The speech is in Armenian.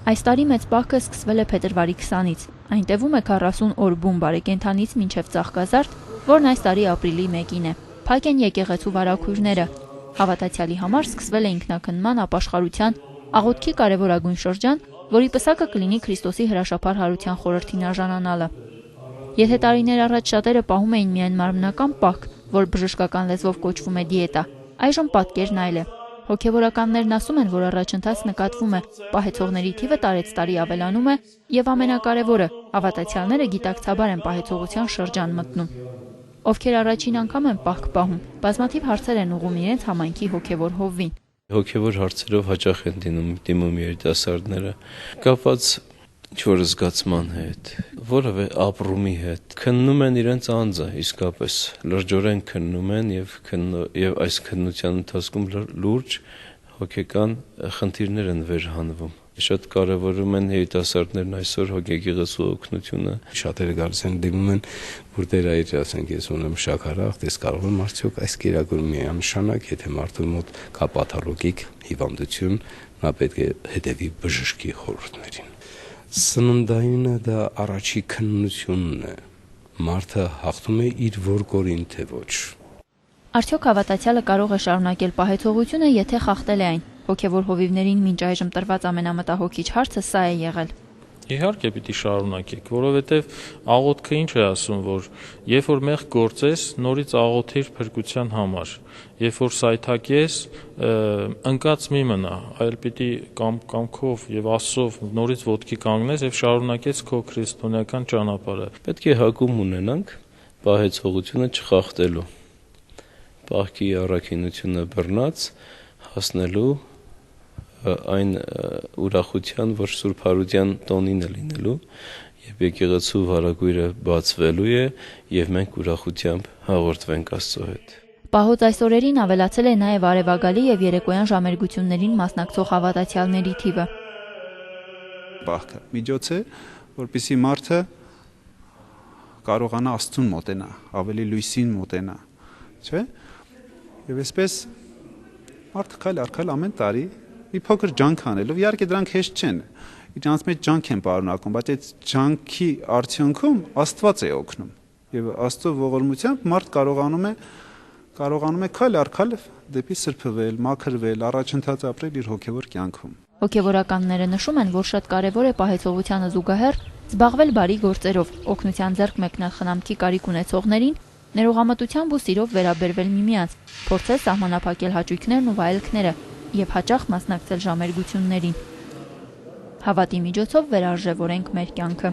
Այս տարի մեծ պահքը սկսվել է փետրվարի 20-ից, այն տևում է 40 օր բուն բարեկենդանից մինչև ծաղկազարդ, որն այս տարի ապրիլի 1-ին է։ Փակ են եկեղեցու վարագույրները։ Հավատացյալի համար սկսվել է ինքնաքննման, ապաշխարության, աղոթքի կարևորագույն շրջան, որի պսակը կլինի Քրիստոսի հրաշափառ հարության խորհրդին արժանանալը։ Եթե տարիներ առաջ շատերը պահում էին միայն մարմնական պահք, որ բժշկական լեզվով կոչվում է դիետա, այժմ պատկերն այլ է։ Հոգևորականներն ասում են, որ առաջընթաց նկատվում է, պահեցողների թիվը տարեց տարի ավելանում է եւ ամենակարևորը, հավատացյալները գիտակցաբար են պահեցողության շրջան մտնում։ Ովքեր առաջին անգամ են պահք պահում, բազմաթիվ հարցեր են ուղղում իրենց համայնքի հոգևոր հովվին։ Հոգևոր հարցերով հաճախ են դիմում երիտասարդները, կապված ինչ-որ զգացման հետ, որևէ ապրումի հետ, քննում են իրենց անձը, իսկապես լրջորեն քննում են եւ այս քննության ընթացքում լուրջ հոգեկան խնդիրներ են վերհանվում։ Շատ կարևորում են երիտասարդներն այսօր հոգեգեղեցու օգնությունը։ Շատերը գալիս են դիմում են, որ դեր այր, ասենք, ես ունեմ շաքարախտ, ես կարող եմ արդյոք այս կերակուրը միանշանակ, եթե մարդու մոտ կա պաթոլոգիկ հիվանդություն, նա պետք է հետևի բժշկի խորհուրդներին։ Սննդայինը դա առաջի քննությունն է։ Մարդը հաղթում է իր ворկորին, թե ոչ։ Արդյոք հավատացյալը կարող է շարունակել պահեցողությունը, եթե խախտել է այն։ Հոգևոր հովիվներին մինչ այժմ տրված ամենամտահոգիչ հարցը սա է եղել։ Իհարկե պիտի շարունակեք, որովհետև աղոթքը ինչ է ասում, որ երբ որ մեղք գործես, նորից աղոթիր փրկության համար, երբ որ սայթակես, ընկած մի մնա, այլ պիտի կամքով եւ Աստծով նորից ոտքի կանգնես եւ շարունակես քո քրիստոնեական ճանապարհը։ Պետք է հակում ունենանք պահեցողությունը չխախտելու, պահքի առաքինությունը բռնած հասնելու այն ուրախության, որ Սուրբ Հարության տոնին է լինելու, եւ եկեղեցու վարագույրը բացվելու է եւ մենք ուրախությամբ հաղորդվենք Աստծո հետ։ Պահոց այս օրերին ավելացել է նաեւ արևագալի եւ երեկոյան ժամերգություններին մասնակցող հավատացյալների թիվը։ Պահքը միջոց է, որպեսզի մարդը կարողանա Աստծուն մոտենա, ավելի լույսին մոտենա, չէ՞։ Եվ այսպես մարդը քայլ առ քայլ ամեն տարի մի փոքր ջանք անելով, իհարկե դրանք հեշտ չեն, իրանց մեջ ջանք են պարունակում, բայց այդ ջանքի արդյունքում Աստված է օգնում եւ Աստծո ողորմությամբ մարդ կարողանում է քայլ առ քայլ դեպի սրբվել, մաքրվել, առաջընթաց ապրել իր հոգեվոր կյանքում։ Հոգևորականները նշում են, որ շատ կարևոր է պահեցողությանը զուգահեռ զբաղվել բարի գործերով, օգնության ձեռք մեկնել խնամքի կարիք ունեցողներին, ներողամտությամբ ու սիրով վերաբերվել միմյանց, փորձել սահմանափակել հաճույքներն ու վայելքները եւ հաճախ մասնակցել ժամերգություններին։ Հավատի միջոցով վերարժևորենք մեր կյանքը։